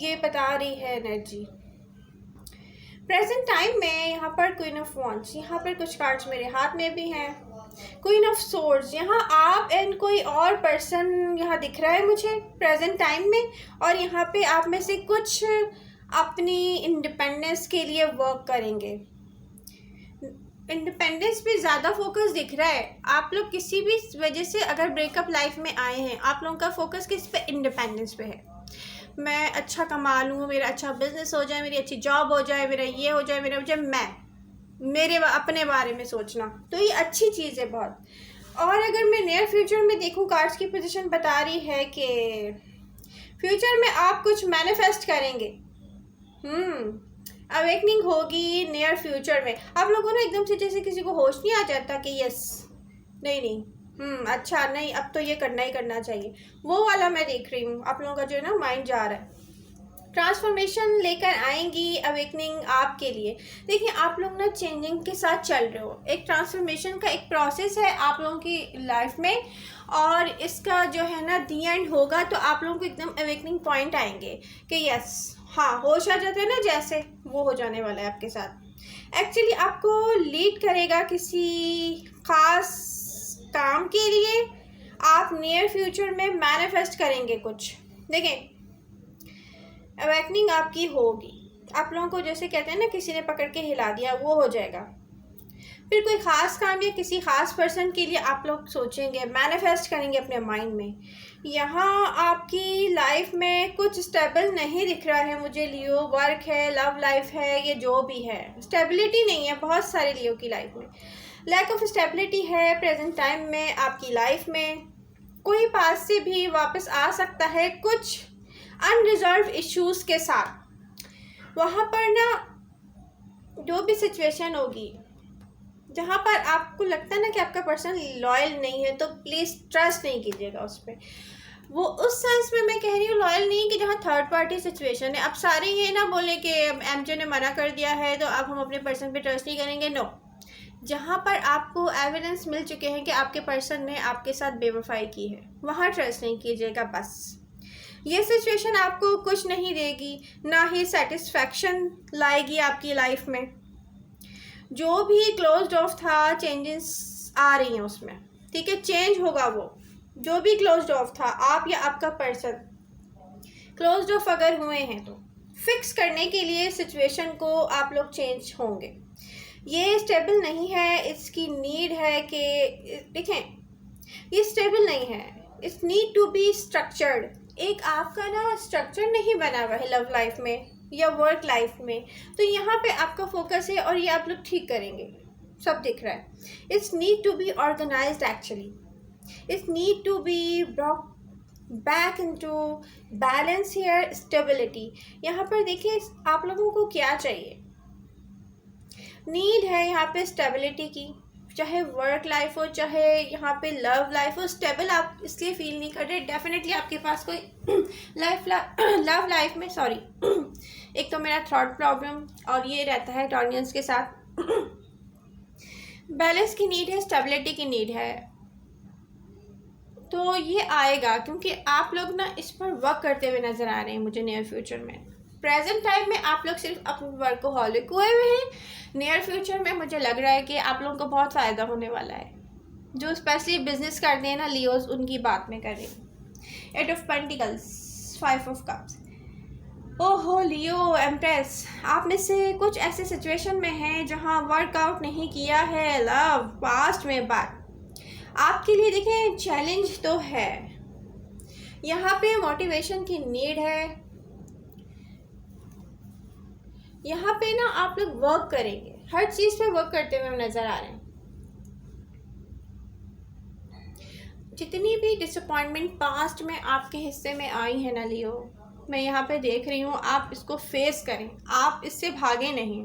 ये बता रही है एनर्जी। प्रेजेंट टाइम में यहाँ पर क्वीन ऑफ वॉन्ड्स, यहाँ पर कुछ कार्ड्स मेरे हाथ में भी हैं। क्वीन ऑफ सोर्ड्स, यहाँ आप एंड कोई और पर्सन यहाँ दिख रहा है मुझे प्रेजेंट टाइम में, और यहाँ पे आप में से कुछ अपनी इंडिपेंडेंस के लिए वर्क करेंगे। इंडिपेंडेंस पे ज़्यादा फोकस दिख रहा है। आप लोग किसी भी वजह से अगर ब्रेकअप लाइफ में आए हैं, आप लोगों का फोकस किस पे? इंडिपेंडेंस पे है। मैं अच्छा कमा लूँ, मेरा अच्छा बिजनेस हो जाए, मेरी अच्छी जॉब हो जाए, मेरा ये हो जाए, मेरा हो जाए, मेरे अपने बारे में सोचना, तो ये अच्छी चीज़ है बहुत। और अगर मैं नियर फ्यूचर में देखूँ, कार्ड्स की पोजीशन बता रही है कि फ्यूचर में आप कुछ मैनिफेस्ट करेंगे। अवेकनिंग होगी नियर फ्यूचर में। आप लोगों को ना एकदम से जैसे किसी को होश नहीं आ जाता कि यस नहीं अच्छा नहीं, अब तो ये करना ही करना चाहिए, वो वाला मैं देख रही हूँ। आप लोगों का जो है ना माइंड जा रहा है। ट्रांसफॉर्मेशन लेकर आएंगी अवेकनिंग आपके लिए। देखिए, आप लोग ना चेंजिंग के साथ चल रहे हो। एक ट्रांसफॉर्मेशन का एक प्रोसेस है आप लोगों की लाइफ में, और इसका जो है ना दी एंड होगा तो आप लोगों को एकदम अवेकनिंग पॉइंट आएंगे कि यस, हाँ, होश आ जाता है ना, जैसे वो हो जाने वाला है आपके साथ। एक्चुअली आपको लीड करेगा किसी खास काम के लिए। आप नियर फ्यूचर में मैनिफेस्ट करेंगे कुछ। देखें, अवेकनिंग आपकी होगी। आप लोगों को जैसे कहते हैं ना, किसी ने पकड़ के हिला दिया, वो हो जाएगा। फिर कोई ख़ास काम या किसी ख़ास पर्सन के लिए आप लोग सोचेंगे, मैनिफेस्ट करेंगे अपने माइंड में। यहाँ आपकी लाइफ में कुछ स्टेबल नहीं दिख रहा है मुझे लियो। वर्क है, लव लाइफ है, ये जो भी है, स्टेबिलिटी नहीं है बहुत सारे लियो की लाइफ में। लैक ऑफ स्टेबिलिटी है प्रेजेंट टाइम में आपकी लाइफ में। कोई पास से भी वापस आ सकता है कुछ अनरिजॉल्व इश्यूज़ के साथ। वहाँ पर ना जो भी सिचुएशन होगी जहाँ पर आपको लगता है ना कि आपका पर्सन लॉयल नहीं है, तो प्लीज़ ट्रस्ट नहीं कीजिएगा उस पर। वो उस सेंस में मैं कह रही हूँ लॉयल नहीं कि जहाँ थर्ड पार्टी सिचुएशन है। अब सारे ये ना बोले कि एमजे ने मना कर दिया है तो अब हम अपने पर्सन पे ट्रस्ट नहीं करेंगे। नो, जहाँ पर आपको एविडेंस मिल चुके हैं कि आपके पर्सन ने आपके साथ बेवफाई की है, वहाँ ट्रस्ट नहीं कीजिएगा बस। ये सिचुएशन आपको कुछ नहीं देगी, ना ही सेटिस्फैक्शन लाएगी आपकी लाइफ में। जो भी क्लोज्ड ऑफ था, चेंजेस आ रही हैं उसमें, ठीक है, चेंज होगा वो। जो भी क्लोज्ड ऑफ था, आप या आपका पर्सन क्लोज्ड ऑफ अगर हुए हैं तो फिक्स करने के लिए सिचुएशन को आप लोग चेंज होंगे। ये स्टेबल नहीं है, इसकी नीड है कि देखें, ये स्टेबल नहीं है, it's need to be structured. एक आपका ना स्ट्रक्चर नहीं बना हुआ है लव लाइफ में या वर्क लाइफ में, तो यहाँ पे आपका फोकस है और ये आप लोग ठीक करेंगे, सब दिख रहा है। It's need to be organised actually, it's need to be brought back into balance here, stability. यहाँ पर देखिए आप लोगों को क्या चाहिए, नीड है यहाँ पे स्टेबिलिटी की। चाहे वर्क लाइफ हो, चाहे यहाँ पे लव लाइफ हो, स्टेबल आप इसलिए फील नहीं कर रहे। डेफिनेटली आपके पास कोई लव लाइफ में, सॉरी, एक तो मेरा थ्रॉट प्रॉब्लम और ये रहता है टॉर्नियंस के साथ। बैलेंस की नीड है, स्टेबिलिटी की नीड है, तो ये आएगा क्योंकि आप लोग ना इस पर वर्क करते हुए नज़र आ रहे हैं मुझे नियर फ्यूचर में। प्रेजेंट टाइम में आप लोग सिर्फ अपने वर्कोहॉलिक हुए हुए हैं। नियर फ्यूचर में मुझे लग रहा है कि आप लोगों को बहुत फ़ायदा होने वाला है। जो स्पेशली बिजनेस करते हैं ना लियोज, उनकी बात में करें। 8 ऑफ पेंटिकल्स, 5 ऑफ कप्स। ओहो लियो, एम्प्रेस, आप में से कुछ ऐसे सिचुएशन में हैं जहां वर्कआउट नहीं किया है लव पास्ट में, बात आपके लिए देखें चैलेंज तो है। यहाँ पे मोटिवेशन की नीड है। यहाँ पे ना आप लोग वर्क करेंगे, हर चीज़ पे वर्क करते हुए नज़र आ रहे हैं। जितनी भी डिसअपॉइंटमेंट पास्ट में आपके हिस्से में आई है ना लियो, मैं यहाँ पे देख रही हूँ, आप इसको फेस करें, आप इससे भागे नहीं।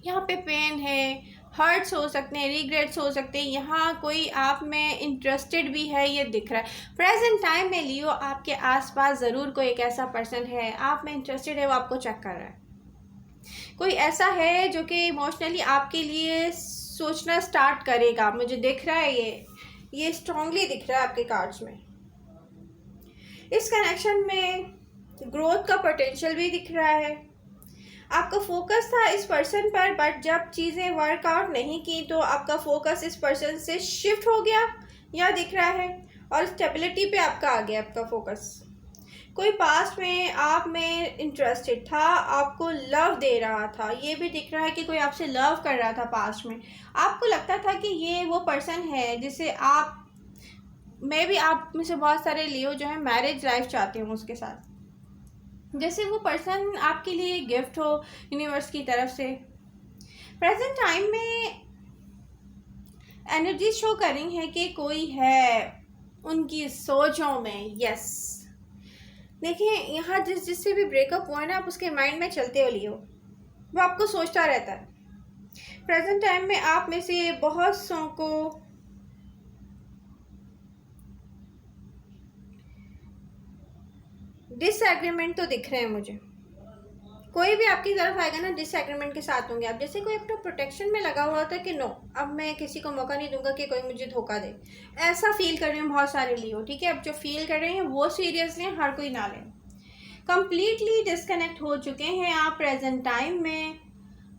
यहाँ पे पेन है, हर्ट्स हो सकते हैं, रिग्रेट्स हो सकते हैं, यहाँ कोई आप में इंटरेस्टेड भी है, ये दिख रहा है। प्रेजेंट टाइम में लियो आपके आसपास ज़रूर कोई एक ऐसा पर्सन है आप में इंटरेस्टेड है, वो आपको चेक कर रहा है। कोई ऐसा है जो कि इमोशनली आपके लिए सोचना स्टार्ट करेगा, मुझे दिख रहा है, ये स्ट्रांगली दिख रहा है आपके कार्ड्स में। इस कनेक्शन में ग्रोथ का पोटेंशियल भी दिख रहा है। आपका फोकस था इस पर्सन पर, बट जब चीज़ें वर्कआउट नहीं की तो आपका फोकस इस पर्सन से शिफ्ट हो गया, यह दिख रहा है। और स्टेबिलिटी पे आपका आ गया आपका फोकस। कोई पास्ट में आप में इंटरेस्टेड था, आपको लव दे रहा था, ये भी दिख रहा है कि कोई आपसे लव कर रहा था पास्ट में। आपको लगता था कि ये वो पर्सन है जिसे आप, मे भी आप में से बहुत सारे लियो जो है मैरिज लाइफ चाहते हो उसके साथ, जैसे वो पर्सन आपके लिए गिफ्ट हो यूनिवर्स की तरफ से। प्रेजेंट टाइम में एनर्जी शो कर रही है कि कोई है उनकी सोचों में। यस, देखिए यहाँ जिससे भी ब्रेकअप हुआ है ना, आप उसके माइंड में चलते हो लियो, वो आपको सोचता रहता है। प्रेजेंट टाइम में आप में से बहुत सौ को डिसएग्रीमेंट तो दिख रहे हैं मुझे। कोई भी आपकी तरफ आएगा ना, डिसएग्रीमेंट के साथ होंगे आप। जैसे कोई अपना प्रोटेक्शन में लगा हुआ था कि नो, अब मैं किसी को मौका नहीं दूंगा कि कोई मुझे धोखा दे। ऐसा फील कर रहे हैं बहुत सारे लियो, ठीक है। अब जो फील कर रहे हैं वो सीरियस लें, हर कोई ना लें। कंप्लीटली डिस्कनेक्ट हो चुके हैं आप प्रेजेंट टाइम में।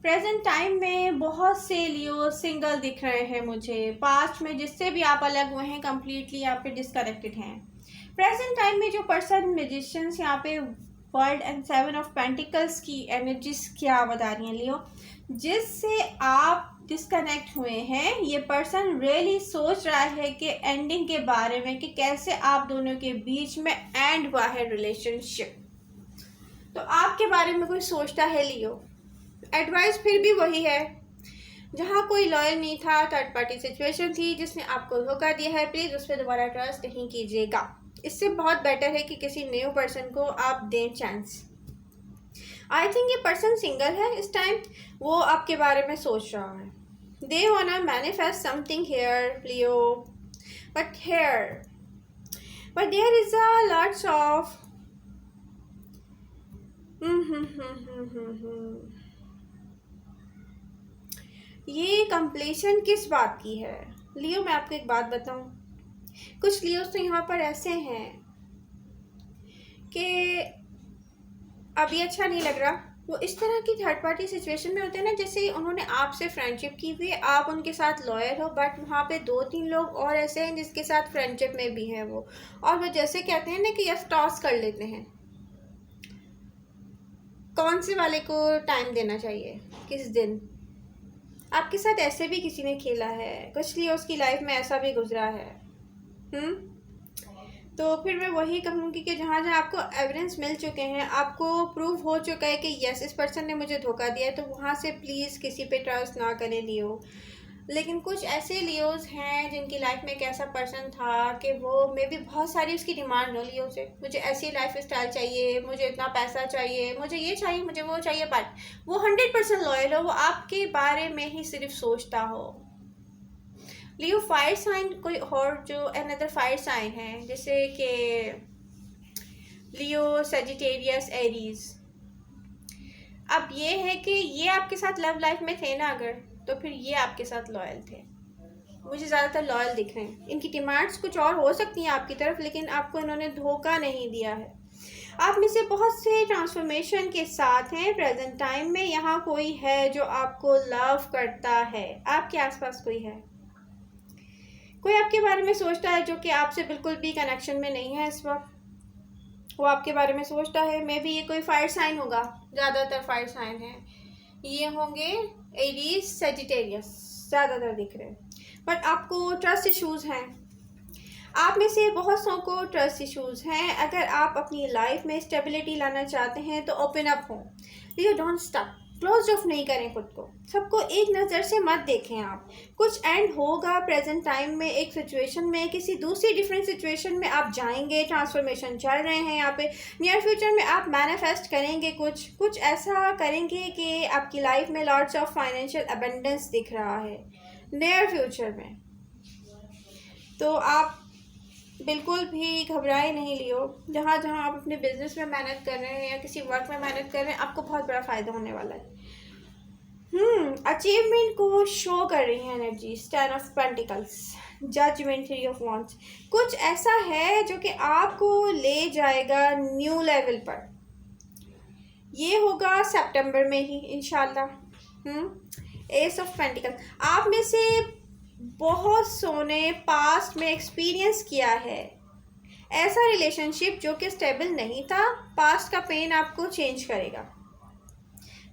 प्रेजेंट टाइम में बहुत से लियो सिंगल दिख रहे हैं मुझे। पास्ट में जिससे भी आप अलग हुए हैं, कंप्लीटली आप पे डिस्कनेक्टेड हैं। प्रेजेंट टाइम में जो पर्सन म्यूजिशियंस यहाँ पे वर्ल्ड एंड 7 ऑफ पेंटिकल्स की एनर्जीज क्या बता रही हैं लियो, जिससे आप डिस्कनेक्ट हुए हैं। ये पर्सन रियली सोच रहा है कि एंडिंग के बारे में, कि कैसे आप दोनों के बीच में एंड हुआ है रिलेशनशिप। तो आपके बारे में कोई सोचता है लियो। एडवाइस फिर भी वही है, जहाँ कोई लॉयल नहीं था, थर्ड पार्टी सिचुएशन थी जिसने आपको धोखा दिया है, प्लीज़ उस पर दोबारा ट्रस्ट नहीं कीजिएगा। इससे बहुत बेटर है कि किसी न्यू पर्सन को आप दें चांस। आई थिंक ये पर्सन सिंगल है इस टाइम, वो आपके बारे में सोच रहा है। They wanna manifest something here Leo, but there is a lots of ये कंप्लीशन किस बात की है लियो। मैं आपको एक बात बताऊं, कुछ लियोस तो यहाँ पर ऐसे हैं कि अभी अच्छा नहीं लग रहा। वो इस तरह की थर्ड पार्टी सिचुएशन में होते हैं ना, जैसे उन्होंने आपसे फ्रेंडशिप की हुई है, आप उनके साथ लॉयल हो, बट वहाँ पे 2-3 लोग और ऐसे हैं जिसके साथ फ्रेंडशिप में भी हैं वो, और वो जैसे कहते हैं ना कि यस टॉस कर लेते हैं, कौन से वाले को टाइम देना चाहिए किस दिन। आपके साथ ऐसे भी किसी ने खेला है, कुछ लिए उसकी लाइफ में ऐसा भी गुजरा है। तो फिर मैं वही कहूँगी कि जहाँ जहाँ आपको एविडेंस मिल चुके हैं, आपको प्रूव हो चुका है कि यस इस पर्सन ने मुझे धोखा दिया है, तो वहाँ से प्लीज़ किसी पे ट्रस्ट ना करें लियो। लेकिन कुछ ऐसे लियोज हैं जिनकी लाइफ में एक ऐसा पर्सन था कि वो मे भी बहुत सारी उसकी डिमांड हो लियो से, मुझे ऐसी लाइफ स्टाइल चाहिए, मुझे इतना पैसा चाहिए, मुझे ये चाहिए, मुझे वो चाहिए, बट वो 100% लॉयल हो, वो आपके बारे में ही सिर्फ सोचता हो। लियो फायर साइन कोई और जो अनदर फायर साइन है, जैसे कि लियो, सेजिटेरियस, एरीज। अब ये है कि ये आपके साथ लव लाइफ में थे ना अगर, तो फिर ये आपके साथ लॉयल थे। मुझे ज़्यादातर लॉयल दिख रहे हैं। इनकी डिमांड्स कुछ और हो सकती हैं आपकी तरफ, लेकिन आपको इन्होंने धोखा नहीं दिया है। आप में से बहुत से ट्रांसफॉर्मेशन के साथ हैं प्रेजेंट टाइम में। यहाँ कोई है जो आपको लव करता है, आपके आसपास कोई है, कोई आपके बारे में सोचता है जो कि आपसे बिल्कुल भी कनेक्शन में नहीं है इस वक्त। वो आपके बारे में सोचता है। मे बी ये कोई फायर साइन होगा, ज़्यादातर फायर साइन है ये होंगे, एरीज, सेजिटेरियस ज़्यादातर दिख रहे हैं। बट आपको ट्रस्ट इश्यूज़ हैं, आप में से बहुत सौ को ट्रस्ट इश्यूज़ हैं। अगर आप अपनी लाइफ में स्टेबिलिटी लाना चाहते हैं तो ओपन अप हो, you don't stuck, close off नहीं करें खुद को, सबको एक नज़र से मत देखें आप। कुछ एंड होगा प्रेजेंट टाइम में, एक सिचुएशन में, किसी दूसरी डिफरेंट सिचुएशन में आप जाएंगे। ट्रांसफॉर्मेशन चल रहे हैं यहाँ पे। नियर फ्यूचर में आप मैनिफेस्ट करेंगे, कुछ ऐसा करेंगे कि आपकी लाइफ में लॉट्स ऑफ फाइनेंशियल अबंडेंस दिख रहा है नियर फ्यूचर में। तो आप बिल्कुल भी घबराए नहीं लियो। जहाँ जहाँ आप अपने बिजनेस में मेहनत कर रहे हैं या किसी वर्क में मेहनत कर रहे हैं, आपको बहुत बड़ा फ़ायदा होने वाला है। अचीवमेंट को शो कर रही है energy, 10 of pentacles. Judgement, three of wands, कुछ ऐसा है जो कि आपको ले जाएगा न्यू लेवल पर। ये होगा सितंबर में ही इंशाल्लाह। एस ऑफ पेंटिकल, आप में से बहुत सोने पास्ट में एक्सपीरियंस किया है ऐसा रिलेशनशिप जो कि स्टेबल नहीं था। पास्ट का पेन आपको चेंज करेगा।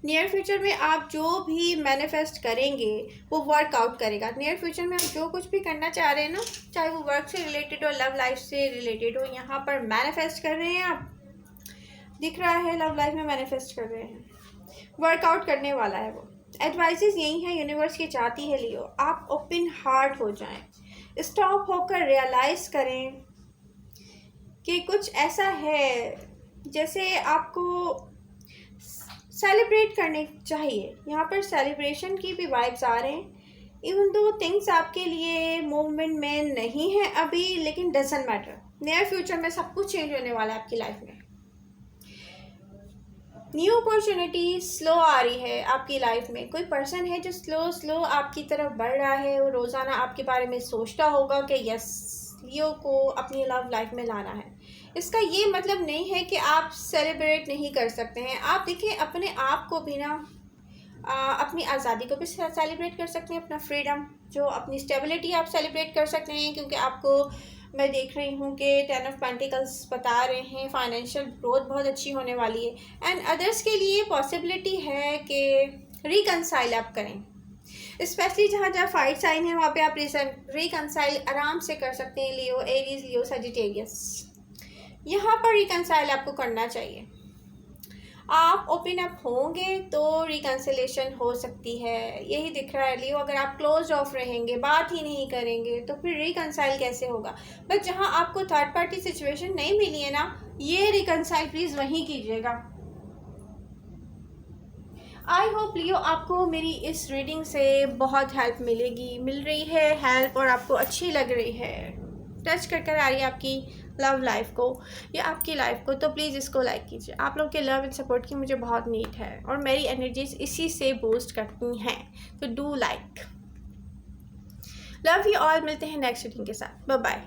नियर फ्यूचर में आप जो भी मैनिफेस्ट करेंगे वो वर्कआउट करेगा। नियर फ्यूचर में आप जो कुछ भी करना चाह रहे हैं ना, चाहे वो वर्क से रिलेटेड हो, लव लाइफ से रिलेटेड हो, यहाँ पर मैनिफेस्ट कर रहे हैं आप, दिख रहा है लव लाइफ में मैनिफेस्ट कर रहे हैं, वर्कआउट करने वाला है वो। एडवाइसेस यही है, यूनिवर्स की चाहती है लियो आप ओपन हार्ट हो जाएं, स्टॉप होकर रियलाइज़ करें कि कुछ ऐसा है जैसे आपको सेलिब्रेट करने चाहिए। यहाँ पर सेलिब्रेशन की भी वाइब्स आ रहे हैं। इवन दो थिंग्स आपके लिए मूवमेंट में नहीं है अभी, लेकिन डजंट मैटर, नियर फ्यूचर में सब कुछ चेंज होने वाला है आपकी लाइफ में। न्यू अपॉर्चुनिटी स्लो आ रही है आपकी लाइफ में। कोई पर्सन है जो स्लो स्लो आपकी तरफ बढ़ रहा है, वो रोज़ाना आपके बारे में सोचता होगा कि यस लियो को अपनी लव लाइफ में लाना है। इसका ये मतलब नहीं है कि आप सेलिब्रेट नहीं कर सकते हैं। आप देखिए अपने आप को भी ना, अपनी आज़ादी को भी सेलिब्रेट कर सकते हैं, अपना फ्रीडम, जो अपनी स्टेबिलिटी आप सेलिब्रेट कर सकते हैं, क्योंकि आपको मैं देख रही हूँ कि 10 ऑफ पेंटिकल्स बता रहे हैं फाइनेंशियल ग्रोथ बहुत अच्छी होने वाली है। एंड अदर्स के लिए पॉसिबिलिटी है कि रिकनसाइल आप करें, स्पेशली जहाँ जहाँ फाइट साइन है वहाँ पे आप रिकनसाइल आराम से कर सकते हैं। लियो, एरीज, लियो, सजिटेरियस, यहाँ पर रिकनसाइल आपको करना चाहिए। आप ओपन अप होंगे तो रिकन्सिलेशन हो सकती है, यही दिख रहा है लियो। अगर आप क्लोज ऑफ रहेंगे, बात ही नहीं करेंगे, तो फिर रिकन्साइल कैसे होगा। बट जहाँ आपको थर्ड पार्टी सिचुएशन नहीं मिली है ना, ये रिकन्साइल प्लीज़ वहीं कीजिएगा। आई होप लियो आपको मेरी इस रीडिंग से बहुत हेल्प मिल रही है हेल्प, और आपको अच्छी लग रही है, टच कर आ रही है आपकी लव लाइफ को या आपकी लाइफ को, तो प्लीज़ इसको लाइक कीजिए। आप लोग के लव एंड सपोर्ट की मुझे बहुत नीड है और मेरी एनर्जीज इसी से बूस्ट करती हैं, तो do like. Love you all, मिलते हैं नेक्स्ट रीडिंग के साथ, बाय बाय।